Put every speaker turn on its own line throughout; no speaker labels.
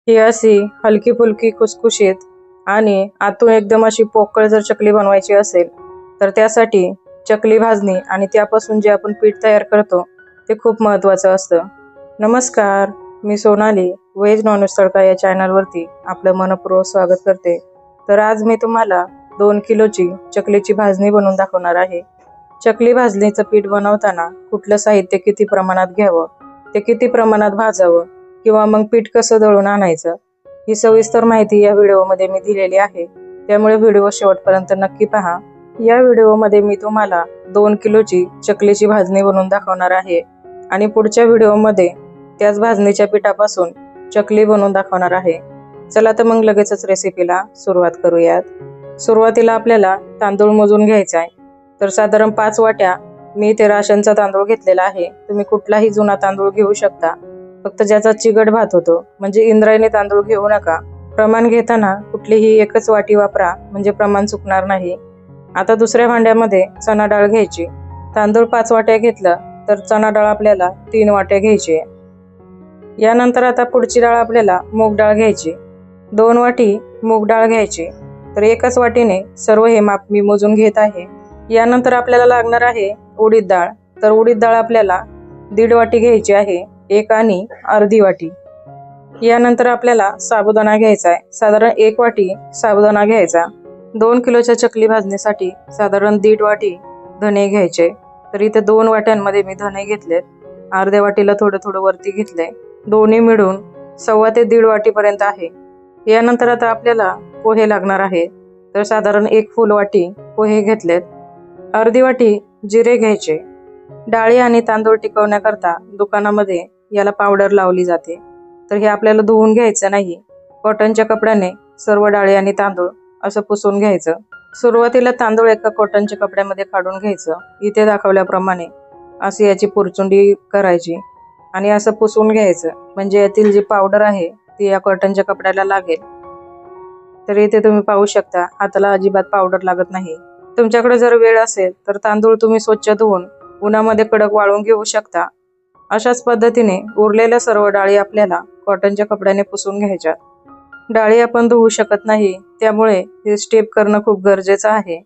ही अशी हलकी फुलकी खुसखुशीत आणि आतून एकदम अशी पोकळ जर चकली बनवायची असेल तर त्यासाठी चकली भाजणी आणि त्यापासून जे आपण पीठ तयार करतो ते खूप महत्त्वाचं असतं. नमस्कार, मी सोनाली व्हेज नॉनव्हेज तडका या चॅनलवरती आपलं मनपूर्वक स्वागत करते. तर आज मी तुम्हाला 2 किलोची चकलीची भाजणी बनवून दाखवणार आहे. चकली भाजणीचं पीठ बनवताना कुठलं साहित्य किती प्रमाणात घ्यावं, ते किती प्रमाणात भाजावं किंवा मग पीठ कसं दळून आणायचं, ही सविस्तर माहिती या व्हिडिओमध्ये मी दिलेली आहे. त्यामुळे व्हिडिओ शेवटपर्यंत नक्की पहा. या व्हिडिओमध्ये मी तुम्हाला 2 किलोची चकलीची भाजणी बनवून दाखवणार आहे आणि पुढच्या व्हिडिओमध्ये त्याच भाजणीच्या पिठापासून चकली बनवून दाखवणार आहे. चला तर मग लगेचच रेसिपीला सुरुवात करूयात. सुरुवातीला आपल्याला तांदूळ मोजून घ्यायचा आहे. तर साधारण 5 वाट्या मी ते राशनचा तांदूळ घेतलेला आहे. तुम्ही कुठलाही जुना तांदूळ घेऊ शकता, फक्त ज्याचा चिकट भात होतो. म्हणजे इंद्रायणी तांदूळ घेऊ नका. प्रमाण घेताना कुठलीही एकच वाटी वापरा, म्हणजे प्रमाण चुकणार नाही. आता दुसऱ्या भांड्यामध्ये चणा डाळ घ्यायची. तांदूळ 5 वाट्या घेतलं तर चणा डाळ आपल्याला 3 वाट्या घ्यायची. यानंतर आता पुढची डाळ आपल्याला मूग डाळ घ्यायची. 2 वाटी मूग डाळ घ्यायची. तर एकाच वाटीने सर्व हे माप मी मोजून घेत आहे. यानंतर आपल्याला लागणार आहे उडीद डाळ. तर उडीद डाळ आपल्याला 1.5 वाटी घ्यायची आहे, 1 आणि अर्धी वाटी. यानंतर आपल्याला साबुदाणा घ्यायचा आहे. साधारण 1 वाटी साबुदाणा घ्यायचा. 2 किलोच्या चकली भाजणीसाठी साधारण 1.5 वाटी धणे घ्यायचे. तर इथे 2 वाट्यांमध्ये मी धणे घेतलेत. अर्ध्या वाटीला थोडं थोडं वरती घेतलंय. दोन्ही मिळून 1.25 ते 1.5 वाटीपर्यंत आहे. यानंतर आता आपल्याला पोहे लागणार आहे. तर साधारण 1 फुल वाटी पोहे घेतलेत. अर्धी वाटी जिरे घ्यायचे. डाळी आणि तांदूळ टिकवण्याकरता दुकानामध्ये याला पावडर लावली जाते. तर हे आपल्याला धुवून घ्यायचं नाही. कॉटनच्या कपड्याने सर्व डाळी आणि तांदूळ असं पुसून घ्यायचं. सुरुवातीला तांदूळ एका कॉटनच्या कपड्यामध्ये काढून घ्यायचं. इथे दाखवल्याप्रमाणे अशी याची पुरचुंडी करायची आणि असं पुसून घ्यायचं, म्हणजे यातील जी पावडर आहे ती या कॉटनच्या कपड्याला लागेल. तर इथे तुम्ही पाहू शकता, हाताला अजिबात पावडर लागत नाही. तुमच्याकडे जर वेळ असेल तर तांदूळ तुम्ही स्वच्छ धुवून उन्हामध्ये कडक वाळून घेऊ शकता. अशाच पद्धतीने उरलेल्या सर्व डाळी आपल्याला कॉटनच्या कपड्याने पुसून घ्यायच्या. डाळी आपण धुवू शकत नाही, त्यामुळे हे स्टेप करणं खूप गरजेचं आहे.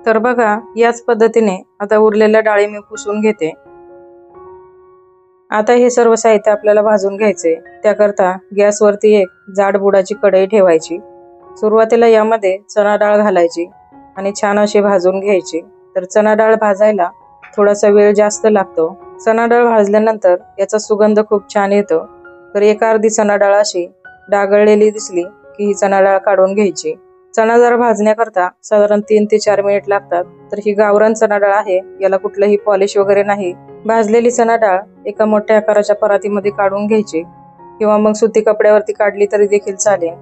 तर बघा, याच पद्धतीने आता उरलेल्या डाळी मी पुसून घेते. आता हे सर्व साहित्य आपल्याला भाजून घ्यायचे. त्याकरता गॅसवरती एक जाड बुडाची कढई ठेवायची. सुरुवातीला यामध्ये चणा डाळ घालायची आणि छान अशी भाजून घ्यायची. तर चणा डाळ भाजायला थोडासा वेळ जास्त लागतो. चणा डाळ भाजल्यानंतर याचा सुगंध खूप छान येतो. तर एक अर्धी चणा डाळ अशी डागळलेली दिसली की ही चणा डाळ काढून घ्यायची. चणा डाळ भाजण्याकरता साधारण 3 ते 4 मिनिट लागतात. तर ही गावरान चणा डाळ आहे, याला कुठलंही पॉलिश वगैरे नाही. भाजलेली चणा डाळ एका मोठ्या आकाराच्या परातीमध्ये काढून घ्यायची किंवा मग सुती कपड्यावरती काढली तरी देखील चालेल.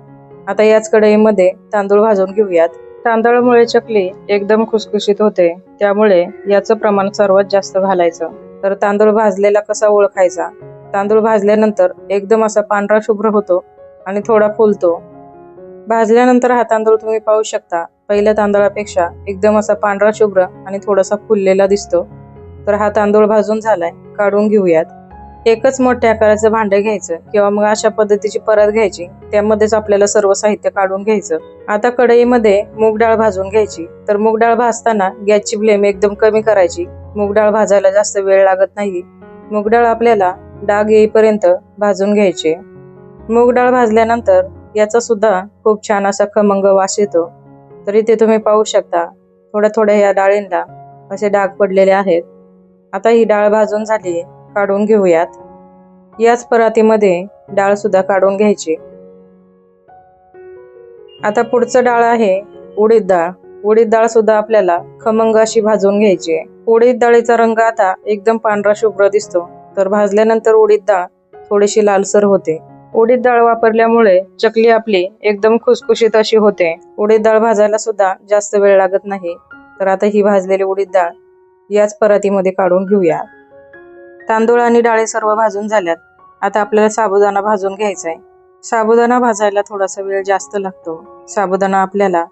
आता याच कढईमध्ये तांदूळ भाजून घेऊयात. तांदळामुळे चकली एकदम खुसखुशीत होते, त्यामुळे याचं प्रमाण सर्वात जास्त घालायचं. तर तांदूळ भाजलेला कसा ओळखायचा? तांदूळ भाजल्यानंतर एकदम असा पांढरा शुभ्र होतो आणि थोडा फुलतो. भाजल्यानंतर हा तांदूळ तुम्ही पाहू शकता, पहिल्या तांदळापेक्षा एकदम असा पांढरा शुभ्र आणि थोडासा फुललेला दिसतो. तर हा तांदूळ भाजून झालाय, काढून घेऊयात. एकच मोठ्या आकाराचं भांडे घ्यायचं किंवा मग अशा पद्धतीची परत घ्यायची. त्यामध्येच आपल्याला सर्व साहित्य काढून घ्यायचं. आता कढईमध्ये मूग डाळ भाजून घ्यायची. तर मूग डाळ भाजताना गॅसची फ्लेम एकदम कमी करायची. मूग डाळ भाजायला जास्त वेळ लागत नाही. मूग डाळ आपल्याला डाग येईपर्यंत भाजून घ्यायची. मूग डाळ भाजल्यानंतर याचा सुद्धा खूप छान असा खमंग वास येतो. तर इथे तुम्ही पाहू शकता, थोड्या थोड्या या डाळींना असे डाग पडलेले आहेत. आता ही डाळ भाजून झाली, काढून घेऊयात. याच परातीमध्ये डाळ सुद्धा काढून घ्यायची. आता पुढचं डाळ आहे उडीद डाळ. उडीद डाळ सुद्धा आपल्याला खमंग अशी भाजून घ्यायची. उडीद डाळीचा रंग आता एकदम पांढरा शुभ्र दिसतो. तर भाजल्यानंतर उडीद डाळ थोडीशी लालसर होते. उडीद डाळ वापरल्यामुळे चकली आपली एकदम खुसखुशीत अशी होते. उडीद डाळ भाजायला सुद्धा जास्त वेळ लागत नाही. तर आता ही भाजलेली उडीद डाळ याच परातीमध्ये काढून घेऊया. तांदूळ आणि डाळी सर्व भाजून झाल्यात. आता आपल्याला साबुदाणा भाजून घ्यायचा आहे. साबुदाणा भाजायला थोडासा वेळ जास्त लागतो. साबुदाणा आपल्याला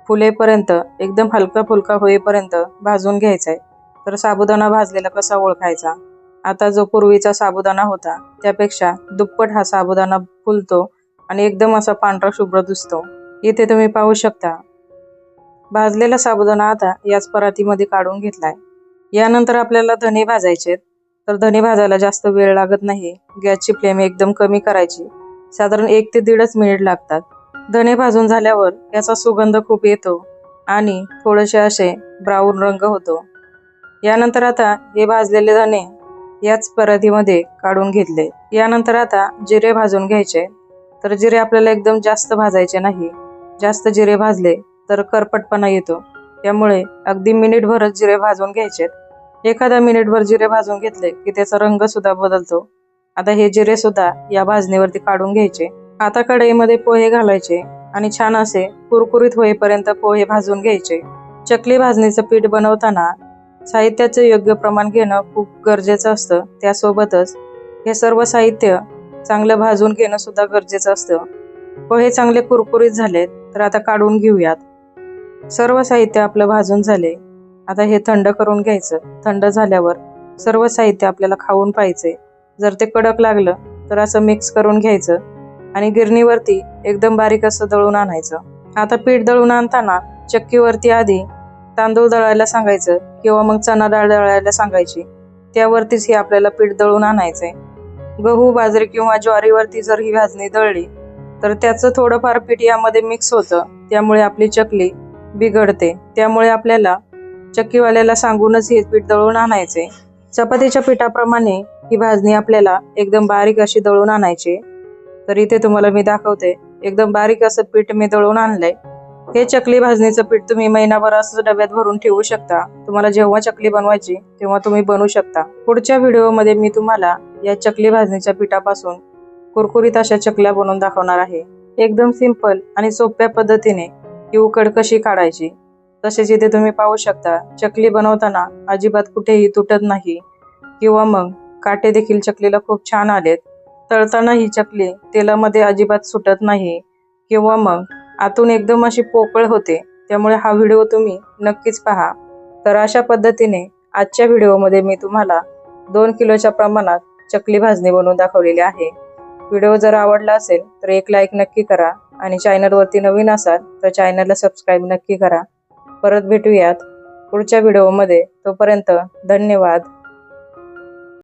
फुलेपर्यंत, एकदम हलका फुलका होईपर्यंत भाजून घ्यायचा आहे. तर साबुदाणा भाजलेला कसा ओळखायचा? आता जो पूर्वीचा साबुदाणा होता त्यापेक्षा दुप्पट हा साबुदाणा फुलतो आणि एकदम असा पांढरा शुभ्र दिसतो। इथे तुम्ही पाहू शकता भाजलेला साबुदाणा आता याच परातीमध्ये काढून घेतलाय। यानंतर आपल्याला धने भाजायचे, तर धने भाजायला जास्त वेळ लागत नाही। गॅसची फ्लेम एकदम कमी करायची, साधारण 1 ते 1.5 मिनिट लागतात। धने भाजून झाल्यावर याचा सुगंध खूप येतो आणि थोडेसे असे ब्राऊन रंग होतो। यानंतर आता हे भाजलेले धने याच परातीमध्ये काढून घेतले। यानंतर आता जिरे भाजून घ्यायचे, तर जिरे आपल्याला एकदम जास्त भाजायचे नाही। जास्त जिरे भाजले तर करपटपणा येतो, त्यामुळे अगदी मिनिटभरच जिरे भाजून घ्यायचे। एखादा मिनिटभर जिरे भाजून घेतले की त्याचा रंग सुद्धा बदलतो। आता हे जिरे सुद्धा या भाजणीवरती काढून घ्यायचे। आता कढईमध्ये पोहे घालायचे आणि छान असे कुरकुरीत होईपर्यंत पोहे भाजून घ्यायचे। चकली भाजणीचं पीठ बनवताना साहित्याचे योग्य प्रमाण घेणं खूप गरजेचं असतं। त्यासोबतच हे सर्व साहित्य चांगलं भाजून घेणं सुद्धा गरजेचं असतं। पोहे चांगले कुरकुरीत झालेत तर आता काढून घेऊयात। सर्व साहित्य आपलं भाजून झाले, आता हे थंड करून घ्यायचं। थंड झाल्यावर सर्व साहित्य आपल्याला खाऊन पाहायचे। जर ते कडक लागलं तर असं मिक्स करून घ्यायचं आणि गिरणीवरती एकदम बारीक असं दळून आणायचं। आता पीठ दळून आणताना चक्कीवरती आधी तांदूळ दळायला सांगायचं किंवा मग चणा डाळ दळायला सांगायची, त्यावरतीच हे आपल्याला पीठ दळून आणायचंय। गहू, बाजरी किंवा ज्वारीवरती जर ही भाजणी दळली तर त्याचं थोडंफार पीठ यामध्ये मिक्स होतं, त्यामुळे आपली चकली बिघडते। त्यामुळे आपल्याला चक्कीवाल्याला सांगूनच हे पीठ दळून आणायचे। चपातीच्या पिठाप्रमाणे ही भाजणी आपल्याला एकदम बारीक अशी दळून आणायची। तर इथे तुम्हाला मी दाखवते, एकदम बारीक असं पीठ मी दळून आणलंय। हे चकली भाजणीचं पीठ तुम्ही महिनाभर असं डब्यात भरून ठेवू शकता। तुम्हाला जेव्हा चकली बनवायची तेव्हा तुम्ही बनवू शकता। पुढच्या व्हिडिओमध्ये मी तुम्हाला या चकली भाजणीच्या पिठापासून कुरकुरीत अशा चकल्या बनवून दाखवणार आहे। एकदम सिंपल आणि सोप्या पद्धतीने ही उकड कशी काढायची। तसेच इथे तुम्ही पाहू शकता चकली बनवताना अजिबात कुठेही तुटत नाही किंवा मग काटे देखील चकलीला खूप छान आलेत। तळताना ही चकली तेलामध्ये अजिबात सुटत नाही किंवा मग आतून एकदम अशी पोकळ होते। त्यामुळे हा व्हिडिओ तुम्ही नक्कीच पहा। तर अशा पद्धतीने आजच्या व्हिडिओमध्ये मी तुम्हाला 2 किलोच्या प्रमाणात चकली भाजणी बनवून दाखवलेली आहे। व्हिडिओ जर आवडला असेल तर एक लाईक नक्की करा आणि चॅनलवरती नवीन असाल तर चॅनलला सबस्क्राईब नक्की करा। परत भेटूयात पुढच्या व्हिडिओमध्ये, तोपर्यंत धन्यवाद।